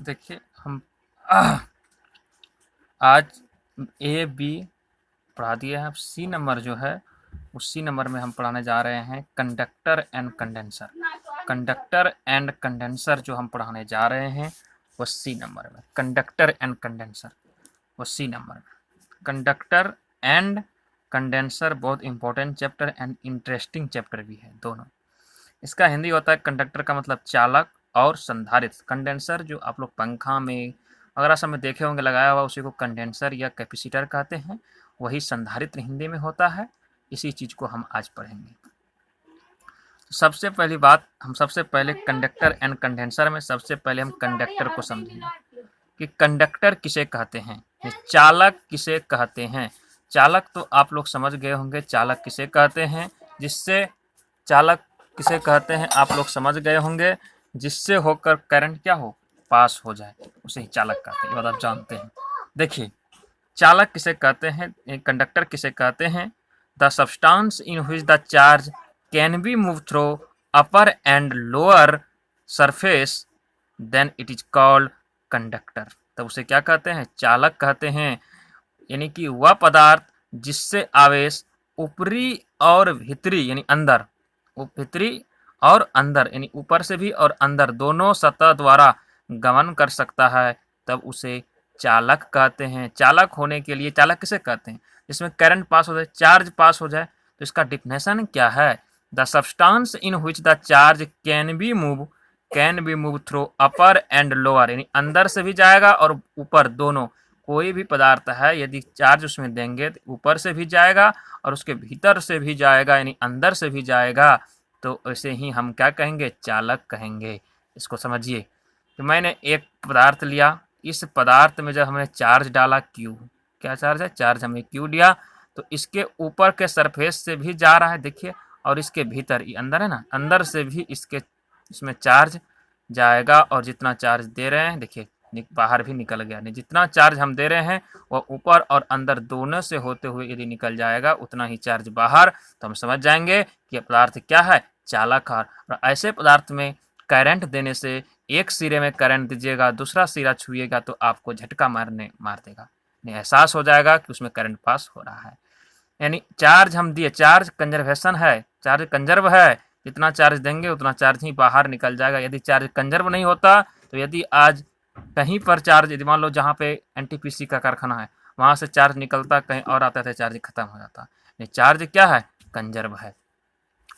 देखिए हम आज ए बी पढ़ा दिए हैं। अब सी नंबर जो है उस सी नंबर में हम पढ़ाने जा रहे हैं conductor and condenser. Conductor and condenser जो हम पढ़ाने जा रहे हैं वो सी नंबर में, कंडक्टर एंड कंडेंसर वो सी नंबर में। कंडक्टर एंड कंडेंसर बहुत important chapter and interesting chapter भी है दोनों। इसका हिंदी होता है कंडक्टर का मतलब चालक और संधारित्र। कंडेंसर जो आप लोग पंखा में वगैरह सब में देखे होंगे लगाया हुआ, उसी को कंडेंसर या कैपेसिटर कहते हैं। वही संधारित्र हिंदी में होता है। इसी चीज़ को हम आज पढ़ेंगे। सबसे पहली बात, हम सबसे पहले कंडक्टर एंड कंडेंसर में सबसे पहले हम कंडक्टर को समझेंगे कि कंडक्टर किसे कहते हैं, चालक किसे कहते हैं। चालक तो आप लोग समझ गए होंगे, चालक किसे कहते हैं। जिससे चालक किसे कहते हैं आप लोग समझ गए होंगे, जिससे होकर करंट क्या हो, पास हो जाए, उसे ही चालक कहते हैं। ये बात आप जानते हैं। देखिए चालक किसे कहते हैं, कंडक्टर किसे कहते हैं। The substance in which the charge can be move through upper and lower surface then it is called conductor. तब उसे क्या कहते हैं, चालक कहते हैं। यानी कि वह पदार्थ जिससे आवेश ऊपरी और भीतरी यानी अंदर, भीतरी और अंदर यानी ऊपर से भी और अंदर दोनों सतह द्वारा गमन कर सकता है, तब उसे चालक कहते हैं। चालक होने के लिए चालक किसे कहते हैं, जिसमें करंट पास हो जाए, चार्ज पास हो जाए। तो इसका डिफिनेशन क्या है, the substance in which the charge can be move through upper and lower, यानी अंदर से भी जाएगा और ऊपर दोनों। कोई भी पदार्थ है यदि चार्ज उसमें देंगे तो ऊपर से भी जाएगा और उसके भीतर से भी जाएगा, यानी अंदर से भी जाएगा। तो ऐसे ही हम क्या कहेंगे, चालक कहेंगे। इसको समझिए। तो मैंने एक पदार्थ लिया, इस पदार्थ में जब हमने चार्ज डाला Q, क्या चार्ज है, चार्ज हमने Q दिया, तो इसके ऊपर के सरफेस से भी जा रहा है देखिए, और इसके भीतर, ये अंदर है ना, अंदर से भी इसमें चार्ज जाएगा। और जितना चार्ज दे रहे हैं देखिए बाहर भी निकल गया। नहीं, जितना चार्ज हम दे रहे हैं वह ऊपर और अंदर दोनों से होते हुए यदि निकल जाएगा उतना ही चार्ज बाहर, तो हम समझ जाएंगे कि पदार्थ क्या है, चालक है। और ऐसे पदार्थ में करंट देने से एक सिरे में करंट दीजिएगा, दूसरा सिरा छुएगा तो आपको झटका मार देगा, नहीं एहसास हो जाएगा कि उसमें करंट पास हो रहा है। यानी चार्ज हम दिए, चार्ज कंजर्वेशन है, चार्ज कंजर्व है। जितना चार्ज देंगे उतना चार्ज ही बाहर निकल जाएगा। यदि चार्ज कंजर्व नहीं होता, तो यदि आज कहीं पर चार्ज, यदि मान लो जहाँ पे एनटीपीसी का कारखाना है वहाँ से चार्ज निकलता, कहीं और आता था चार्ज खत्म हो जाता। ये चार्ज क्या है, कंजर्व है।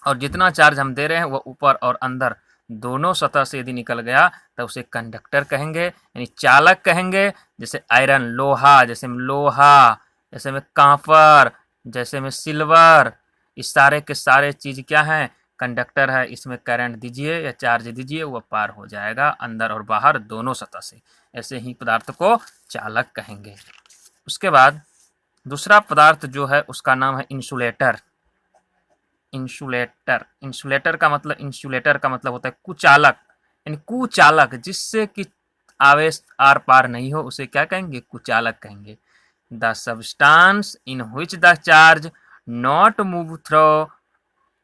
और जितना चार्ज हम दे रहे हैं वह ऊपर और अंदर दोनों सतह से यदि निकल गया तो उसे कंडक्टर कहेंगे, यानी चालक कहेंगे। जैसे आयरन, लोहा, जैसे में कांपर, जैसे में सिल्वर, इस सारे के सारे चीज क्या है, कंडक्टर है। इसमें करंट दीजिए या चार्ज दीजिए, वह पार हो जाएगा अंदर और बाहर दोनों सतह से। ऐसे ही पदार्थ को चालक कहेंगे। उसके बाद दूसरा पदार्थ जो है उसका नाम है इंसुलेटर। इंसुलेटर का मतलब होता है कुचालक, यानी कुचालक, जिससे कि आवेश आर पार नहीं हो, उसे क्या कहेंगे, कुचालक कहेंगे। The substance in which the charge not move through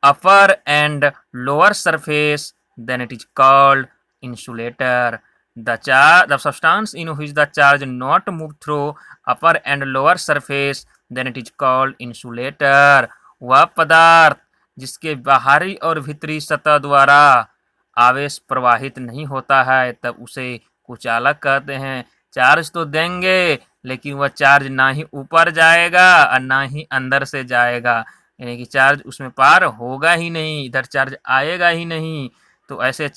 upper and lower surface then it is called insulator. The substance in which the charge not move through upper and lower surface, then it is called insulator. वह पदार्थ जिसके बाहरी और भीतरी सतह द्वारा आवेश प्रवाहित नहीं होता है, तब उसे कुचालक कहते हैं। चार्ज तो देंगे लेकिन वह चार्ज ना ही ऊपर जाएगा और ना ही अंदर से जाएगा, यानी कि चार्ज उसमें पार होगा ही नहीं, इधर चार्ज आएगा ही नहीं। तो ऐसे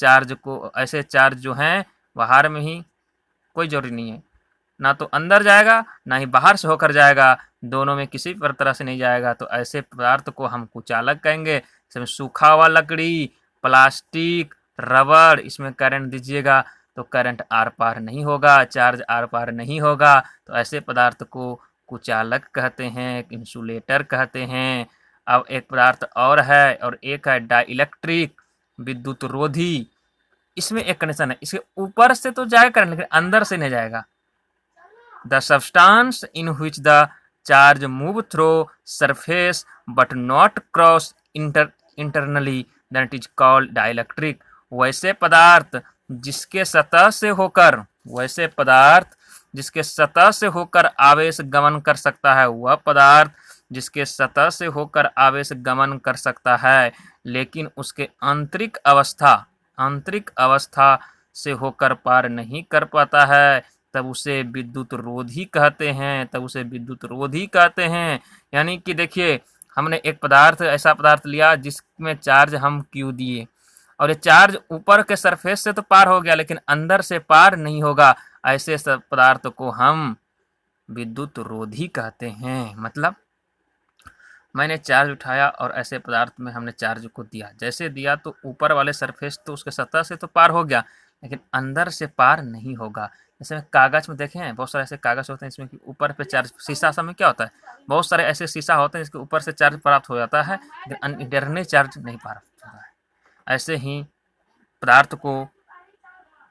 चार्ज जो हैं बाहर में ही, कोई जरूरी नहीं है, ना तो अंदर जाएगा ना ही बाहर से होकर जाएगा, दोनों में किसी पर तरह से नहीं जाएगा। तो ऐसे पदार्थ को हम कुचालक कहेंगे। इसमें सूखा हुआ लकड़ी, प्लास्टिक, रबड़, इसमें करंट दीजिएगा तो करंट आर पार नहीं होगा, चार्ज आर पार नहीं होगा। तो ऐसे पदार्थ को कुचालक कहते हैं, इंसुलेटर कहते हैं। अब एक पदार्थ और है, और एक है डाइलेक्ट्रिक, विद्युत रोधी। इसमें एक कंडीशन है, इसके ऊपर से तो जाएगा करंट लेकिन अंदर से नहीं जाएगा। The substance in which the charge move through surface but not cross internally, then it is called dielectric. वैसे पदार्थ जिसके सतह से होकर वैसे पदार्थ जिसके सतह से होकर आवेश गमन कर सकता है, वह पदार्थ जिसके सतह से होकर आवेश गमन कर सकता है लेकिन उसके आंतरिक अवस्था से होकर पार नहीं कर पाता है, तब उसे विद्युत रोधी कहते हैं। यानी कि देखिए, हमने एक पदार्थ, ऐसा पदार्थ लिया जिसमें चार्ज हम क्यू दिए, और ये चार्ज ऊपर के सरफेस से तो पार हो गया लेकिन अंदर से पार नहीं होगा, ऐसे सब पदार्थ को हम विद्युत रोधी कहते हैं। मतलब मैंने चार्ज उठाया और ऐसे पदार्थ में हमने चार्ज को दिया, जैसे दिया तो ऊपर वाले सरफेस तो उसके सतह से तो पार हो गया लेकिन अंदर से पार नहीं होगा। जैसे कागज में देखे हैं, बहुत सारे ऐसे कागज होते हैं इसमें कि ऊपर पे चार्ज, शीशा सब में क्या होता है, बहुत सारे ऐसे शीशा होते हैं जिसके ऊपर से चार्ज प्राप्त हो जाता है लेकिन इंटरनल चार्ज नहीं प्राप्त होता है। ऐसे ही पदार्थ को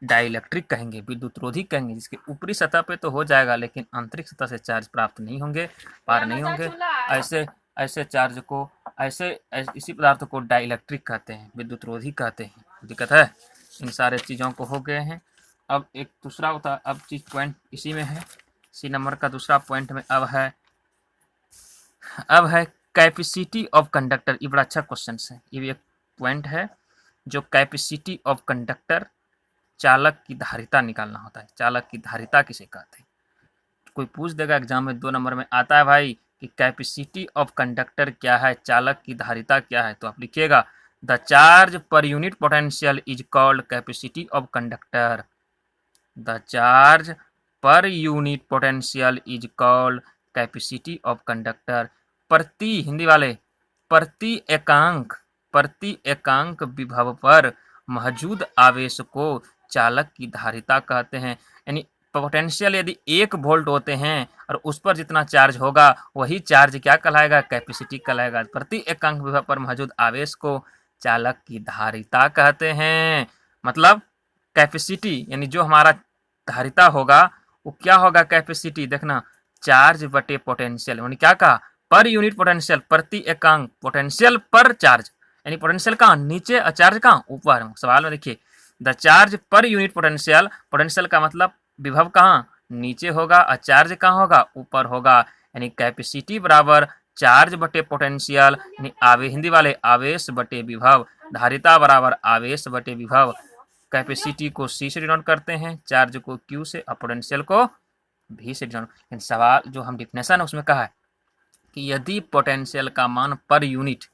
डाइलेक्ट्रिक कहेंगे, विद्युत रोधी कहेंगे, जिसके ऊपरी सतह पे तो हो जाएगा लेकिन आंतरिक सतह से चार्ज प्राप्त नहीं होंगे, पार नहीं होंगे। ऐसे ऐसे चार्ज को इसी पदार्थ को डाइलेक्ट्रिक कहते हैं, विद्युत रोधी कहते हैं। दिक्कत है, इन सारे चीज़ों को हो गए हैं। अब एक दूसरा होता, अब चीज पॉइंट इसी में है, सी नंबर का दूसरा पॉइंट में अब है कैपेसिटी ऑफ कंडक्टर। ये बड़ा अच्छा क्वेश्चन है, ये भी एक पॉइंट है जो कैपेसिटी ऑफ कंडक्टर, चालक की धारिता निकालना होता है। चालक की धारिता किसे कहते हैं, कोई पूछ देगा एग्जाम में, 2 नंबर में आता है भाई कि कैपेसिटी ऑफ कंडक्टर क्या है, चालक की धारिता क्या है, तो आप लिखिएगा the charge per unit potential is called capacity of conductor. The charge per unit potential is called capacity of conductor. Hindi वाले, प्रति एकांक विभव पर मौजूद आवेश को चालक की धारिता कहते हैं। यानी पोटेंशियल यदि 1 वोल्ट होते हैं और उस पर जितना चार्ज होगा वही चार्ज क्या कहलाएगा, कैपेसिटी कहलाएगा। प्रति एकांक विभव पर मौजूद आवेश को चालक की धारिता कहते हैं। मतलब कैपेसिटी यानी जो हमारा धारिता होगा वो क्या होगा, कैपेसिटी। देखना, चार्ज बटे पोटेंशियल, यानी क्या कहा, पर यूनिट पोटेंशियल, प्रति एकांक पोटेंशियल पर चार्ज, यानी पोटेंशियल कहाँ नीचे और चार्ज कहाँ ऊपर। सवाल में देखिए, the charge per unit potential, potential का मतलब विभव कहाँ नीचे होगा और चार्ज कहाँ होगा ऊपर होगा। यानी कैपेसिटी बराबर चार्ज बटे पोटेंशियल, यानी हिंदी वाले आवेश बटे विभव। धारिता बराबर आवेश बटे विभव। कैपेसिटी को C से डिनोट करते हैं, चार्ज को Q से और पोटेंशियल को V से डिनोट। लेकिन सवाल जो हम डिफिनेशन है उसमें कहा है कि यदि पोटेंशियल का मान पर यूनिट,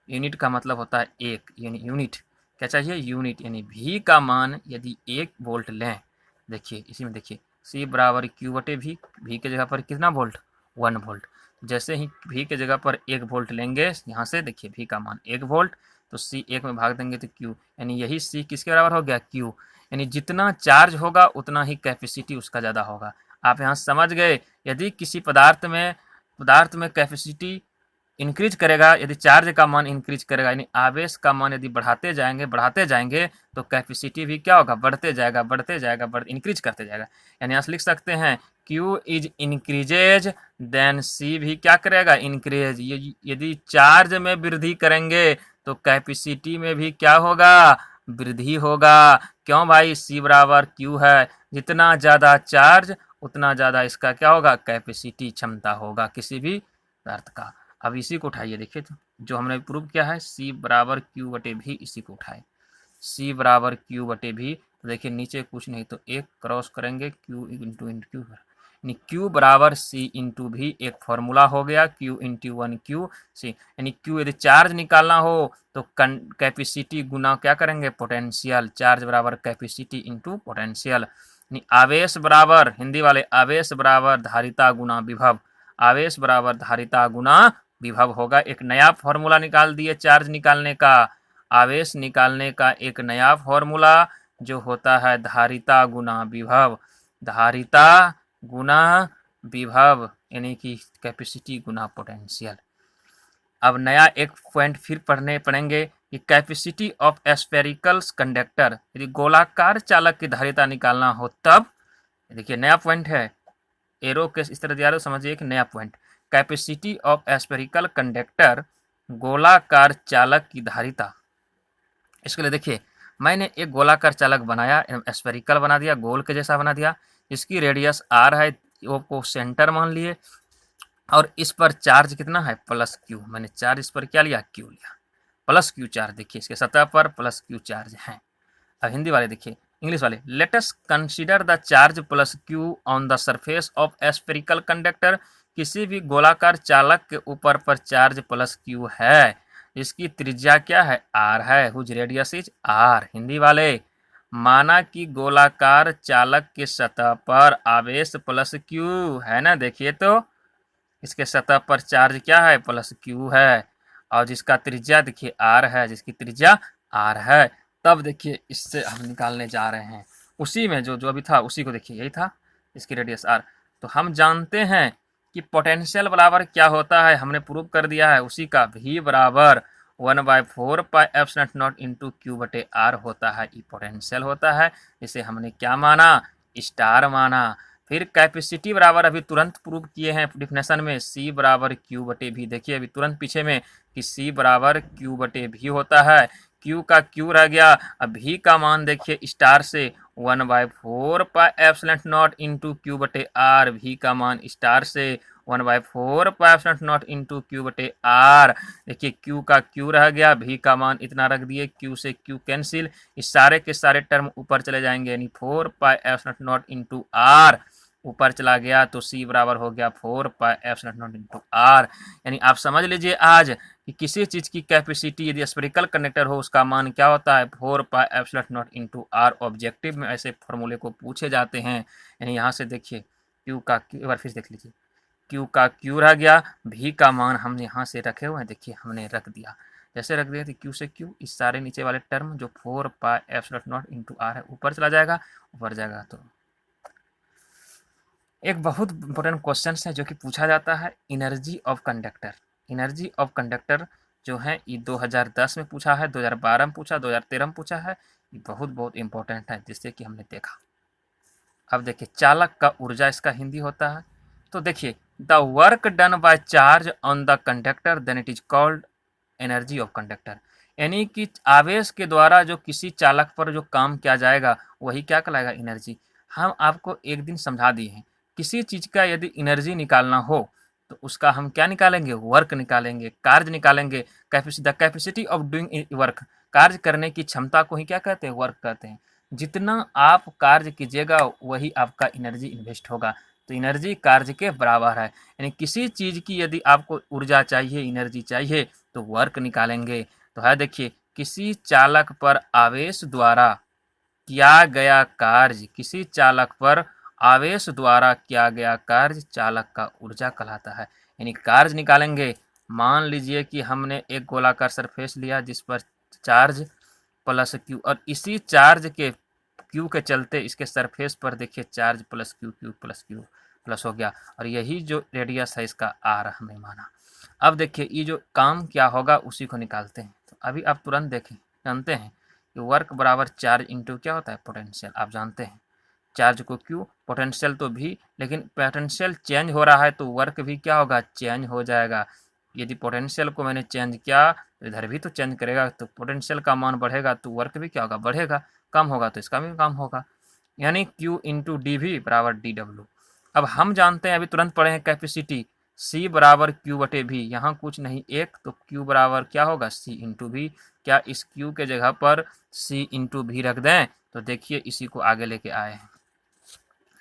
यूनिट का मतलब होता है 1, यानी यूनिट क्या चाहिए, यूनिट, यानी V का मान यदि 1 वोल्ट लें, देखिए इसी में देखिए C बराबर Q बटे V, V के जगह पर कितना वोल्ट, 1 वोल्ट। जैसे ही V के जगह पर 1 वोल्ट लेंगे, यहाँ से देखिए V का मान 1 वोल्ट, तो C 1 में भाग देंगे तो Q, यानी यही C किसके बराबर हो गया, Q। यानी जितना चार्ज होगा उतना ही कैपेसिटी उसका ज़्यादा होगा। आप यहाँ समझ गए, यदि किसी पदार्थ में कैपेसिटी इंक्रीज करेगा, यदि चार्ज का मान इंक्रीज करेगा, यानी आवेश का मान यदि बढ़ाते जाएंगे तो कैपेसिटी भी क्या होगा, बढ़ते जाएगा, इंक्रीज करते जाएगा। यानी यहाँ लिख सकते हैं Q is increases then C भी क्या करेगा, इंक्रीज। यदि चार्ज में वृद्धि करेंगे तो कैपेसिटी में भी क्या होगा, वृद्धि होगा। क्यों भाई, C बराबर Q है, जितना ज़्यादा चार्ज उतना ज़्यादा इसका क्या होगा, कैपेसिटी, क्षमता होगा किसी भी पदार्थ का। अब इसी को उठाइए, देखिए तो जो हमने प्रूव किया है C बराबर Q बटे भी, इसी को उठाए C बराबर Q बटे भी, तो देखिए नीचे कुछ नहीं तो 1 क्रॉस करेंगे Q इंटू Q, यानी Q बराबर C इंटू भी, एक फॉर्मूला हो गया Q इंटू 1Q C। यानी Q यदि चार्ज निकालना हो तो कैपेसिटी गुना क्या करेंगे, पोटेंशियल। चार्ज बराबर कैपेसिटी इंटू पोटेंशियल। यानी आवेश बराबर, हिंदी वाले आवेश बराबर धारिता गुना विभव, आवेश बराबर धारिता गुना विभव होगा। एक नया फॉर्मूला निकाल दिए चार्ज निकालने का, आवेश निकालने का एक नया फॉर्मूला जो होता है धारिता गुना विभव। धारिता गुना विभव यानी कि कैपेसिटी गुना पोटेंशियल। अब नया एक पॉइंट फिर पढ़ेंगे कि कैपेसिटी ऑफ स्फेरिकल कंडक्टर, यदि गोलाकार चालक की धारिता निकालना हो तब, देखिए नया पॉइंट है, एरो के इस तरह दिया है, समझिए एक नया point, capacity of spherical conductor, गोलाकार चालक की धारिता। इसके लिए देखिए मैंने एक गोलाकार चालक बनाया, स्फेरिकल बना दिया, गोल के जैसा बना दिया, इसकी रेडियस आर है, वो को सेंटर मान लिए, और इस पर चार्ज कितना है प्लस क्यू। मैंने चार्ज इस पर क्या लिया, क्यू लिया, प्लस क्यू चार्ज। देखिए इसके सतह पर प्लस क्यू चार्ज है। अब हिंदी वाले देखिए, इंग्लिश वाले, let us consider the charge plus Q on the surface of spherical conductor. किसी भी गोलाकार चालक के ऊपर पर चार्ज प्लस क्यू है, इसकी त्रिज्या क्या है, आर है, whose radius is R. Hindi वाले, माना कि गोलाकार चालक के सतह पर आवेश प्लस क्यू है ना, देखिए तो इसके सतह पर चार्ज क्या है, प्लस क्यू है, और जिसका त्रिज्या देखिए आर है, जिसकी त्रिज्या आर है। तब देखिए इससे हम निकालने जा रहे हैं, उसी में जो जो अभी था उसी को देखिए, यही था, इसकी रेडियस आर। तो हम जानते हैं कि पोटेंशियल बराबर क्या होता है, हमने प्रूव कर दिया है उसी का, v बराबर 1/4 पाई एप्सिलॉन नॉट इंटू क्यू बटे आर होता है, ये पोटेंशियल होता है। इसे हमने क्या माना, स्टार माना। फिर कैपेसिटी बराबर अभी तुरंत प्रूव किए हैं डिफिनेशन में, सी बराबर क्यू बटे भी। देखिए अभी तुरंत पीछे में कि सी बराबर क्यू बटे भी होता है, क्यू का क्यू रह गया। अब भी का मान देखिए स्टार से 1/4 पाई एप्सिलॉन नॉट इंटू क्यू बटे आर, भी का मान स्टार से 1/4 पाई एप्सिलॉन नॉट इंटू क्यू बटे आर। देखिए क्यू का क्यू रह गया, भी का मान इतना रख दिए, क्यू से क्यू कैंसिल, इस सारे के सारे टर्म ऊपर चले जाएंगे, यानी 4 pi epsilon naught into R ऊपर चला गया, तो सी बराबर हो गया 4 pi epsilon naught into R. यानी आप समझ लीजिए आज कि किसी चीज़ की कैपेसिटी यदि स्फेरिकल कंडक्टर हो उसका मान क्या होता है, 4 pi epsilon naught into R. Objective में ऐसे फॉर्मूले को पूछे जाते हैं। यानी यहाँ से देखिए क्यू का क्यू, एक बार फिर देख लीजिए, क्यू का क्यू रह गया, भी का मान हम यहाँ से रखे हुए हैं, देखिए हमने रख दिया, जैसे रख दिया तो क्यू से क्यू, इस सारे नीचे वाले टर्म जो 4 pi epsilon naught into R है ऊपर चला जाएगा, ऊपर जाएगा। तो एक बहुत इंपॉर्टेंट क्वेश्चन है जो कि पूछा जाता है, energy of conductor. Energy of conductor जो है ये 2010 में पूछा है, 2012 में पूछा, 2013 में पूछा है। ये बहुत बहुत इंपॉर्टेंट है, जिससे कि हमने देखा। अब देखिए चालक का ऊर्जा इसका हिंदी होता है। तो देखिए the work done by charge on the conductor then it is called energy of conductor. यानी कि आवेश के द्वारा जो किसी चालक पर जो काम किया जाएगा वही क्या कहलाएगा, एनर्जी। हम आपको एक दिन समझा दिए हैं, किसी चीज़ का यदि एनर्जी निकालना हो तो उसका हम क्या निकालेंगे, वर्क निकालेंगे, कार्य निकालेंगे। The capacity of doing work, कार्य करने की क्षमता को ही क्या कहते हैं, वर्क कहते हैं। जितना आप कार्य कीजिएगा वही आपका एनर्जी इन्वेस्ट होगा। तो एनर्जी कार्य के बराबर है। यानी किसी चीज़ की यदि आपको ऊर्जा चाहिए, एनर्जी चाहिए, तो वर्क निकालेंगे। तो है देखिए, किसी चालक पर आवेश द्वारा किया गया कार्य, किसी चालक पर आवेश द्वारा किया गया कार्य चालक का ऊर्जा कहलाता है। यानी कार्य निकालेंगे। मान लीजिए कि हमने एक गोलाकार सरफेस लिया जिस पर चार्ज प्लस क्यू, और इसी चार्ज के क्यू के चलते इसके सरफेस पर देखिए charge plus Q, Q plus Q plus हो गया, और यही जो रेडियस है इसका आर हमने माना। अब देखिए ये जो काम क्या होगा उसी को निकालते हैं। तो अभी आप तुरंत देखें, जानते हैं कि वर्क बराबर चार्ज इंटू क्या होता है, पोटेंशियल। आप जानते हैं चार्ज को क्यू, पोटेंशियल तो भी, लेकिन पोटेंशियल चेंज हो रहा है तो वर्क भी क्या होगा, चेंज हो जाएगा। यदि पोटेंशियल को मैंने चेंज किया तो इधर भी तो चेंज करेगा, तो पोटेंशियल का मान बढ़ेगा तो वर्क भी क्या होगा, बढ़ेगा। कम होगा तो इसका भी कम होगा। यानी क्यू इंटू डी भी बराबर डी डब्ल्यू। अब हम जानते हैं, अभी तुरंत पढ़े हैं कैपेसिटी, सी बराबर क्यू बटे भी, यहाँ कुछ नहीं एक, तो क्यू बराबर क्या होगा, सी इंटू भी। क्या इस क्यू के जगह पर सी इंटू भी रख दें, तो देखिए इसी को आगे लेके आए हैं।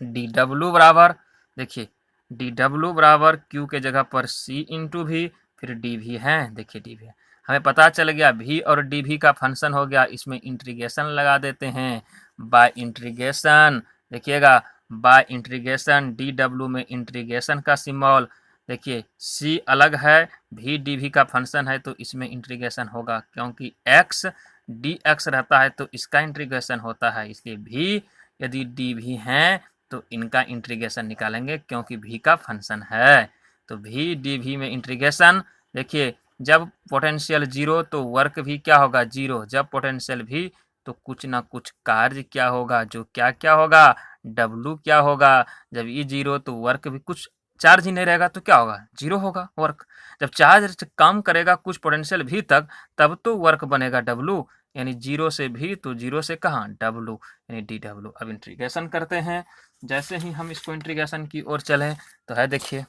डी डब्ल्यू बराबर, देखिए डी डब्ल्यू बराबर क्यू के जगह पर सी इंटू भी, फिर डी भी है, देखिए डी भी है। हमें पता चल गया भी और डी भी का फंक्शन हो गया, इसमें इंटीग्रेशन लगा देते हैं। बाय इंटीग्रेशन देखिएगा, बाय इंटीग्रेशन डी डब्ल्यू में इंटीग्रेशन का सिंबल, देखिए सी अलग है, भी डी भी का फंक्शन है, तो इसमें इंटीग्रेशन होगा, क्योंकि एक्स डी एक्स रहता है तो इसका इंटीग्रेशन होता है, इसलिए भी यदि डी भी हैं तो इनका इंटीग्रेशन निकालेंगे, क्योंकि भी का फंक्शन है। तो भी डी भी में इंटीग्रेशन, देखिए जब पोटेंशियल जीरो तो वर्क भी क्या होगा, जीरो। जब पोटेंशियल भी तो कुछ ना कुछ कार्य क्या होगा, जो क्या क्या होगा, डब्लू क्या होगा। जब ई जीरो तो वर्क भी कुछ चार्ज ही नहीं रहेगा तो क्या होगा, जीरो होगा वर्क। जब चार्ज काम करेगा कुछ पोटेंशियल भी तक, तब तो वर्क बनेगा डब्लू, यानी जीरो से भी तो जीरो से कहाँ डब्लू, यानी डी डब्लू। अब इंटीग्रेशन करते हैं। जैसे ही हम इसको इंटीग्रेशन की ओर चलें तो है देखिए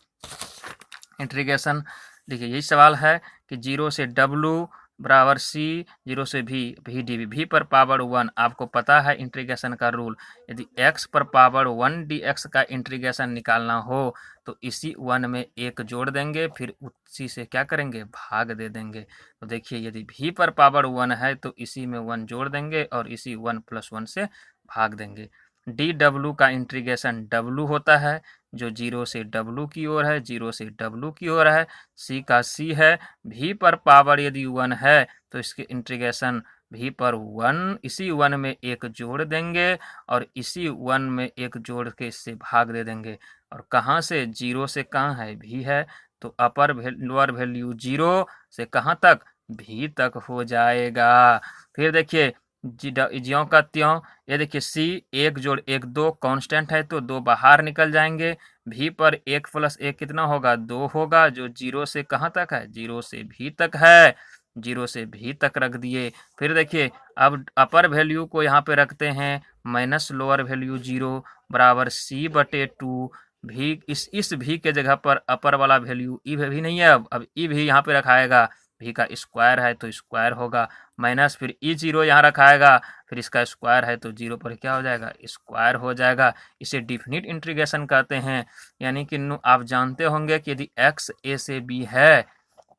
इंटीग्रेशन, देखिए यही सवाल है कि जीरो से डब्लू बराबर सी, जीरो से भी डी वी पर पावर 1। आपको पता है इंटीग्रेशन का रूल, यदि x पर पावर 1 dx का इंटीग्रेशन निकालना हो तो इसी 1 में एक जोड़ देंगे, फिर उसी से क्या करेंगे, भाग दे देंगे। तो देखिए यदि v पर पावर 1 है तो इसी में 1 जोड़ देंगे और इसी 1 + 1 से भाग देंगे। डी डब्लू का इंटीग्रेशन डब्लू होता है, जो जीरो से डब्लू की ओर है, जीरो से डब्लू की ओर है। सी का सी है, भी पर पावर यदि 1 है तो इसके इंटीग्रेशन भी पर 1, इसी 1 में एक जोड़ देंगे और इसी 1 में एक जोड़ के इससे भाग दे देंगे। और कहाँ से, जीरो से कहाँ है, भी है, तो अपर लोअर वैल्यू जीरो से कहाँ तक, भी तक हो जाएगा। फिर देखिए ज्यों का त्यों, ये देखिए सी 1 जोड़ 1 2 कांस्टेंट है तो 2 बाहर निकल जाएंगे। भी पर 1 + 1 कितना होगा, 2 होगा, जो जीरो से कहाँ तक है, जीरो से भी तक है, जीरो से भी तक रख दिए। फिर देखिए अब अपर वैल्यू को यहाँ पे रखते हैं माइनस लोअर वैल्यू जीरो बराबर c/2। भी इस भी के जगह पर अपर वाला वैल्यू ई भी नहीं है, अब ई भी यहाँ पे रखाएगा, भी का स्क्वायर है तो स्क्वायर होगा, माइनस फिर ई जीरो यहाँ रखाएगा, फिर इसका स्क्वायर है तो जीरो पर क्या हो जाएगा, स्क्वायर हो जाएगा। इसे डिफिनिट इंटीग्रेशन कहते हैं। यानी कि आप जानते होंगे कि यदि x a से b है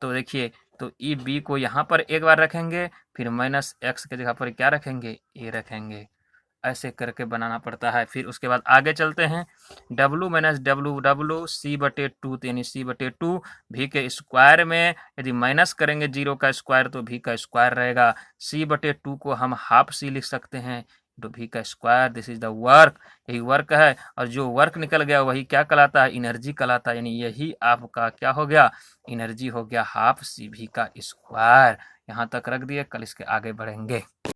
तो देखिए तो ई बी को यहाँ पर एक बार रखेंगे, फिर माइनस एक्स के जगह पर क्या रखेंगे, ए रखेंगे। ऐसे करके बनाना पड़ता है। फिर उसके बाद आगे चलते हैं, W minus W W c/2, यानी c/2 भी के स्क्वायर में यदि माइनस करेंगे जीरो का स्क्वायर तो भी का स्क्वायर रहेगा। c/2 को हम हाफ सी लिख सकते हैं, तो भी का square, this is the work, यही वर्क है। और जो वर्क निकल गया वही क्या कहलाता है, एनर्जी कहलाता है। यानी यही आपका क्या हो गया, एनर्जी हो गया हाफ सी भी का स्क्वायर। यहाँ तक रख दिए, कल इसके आगे बढ़ेंगे।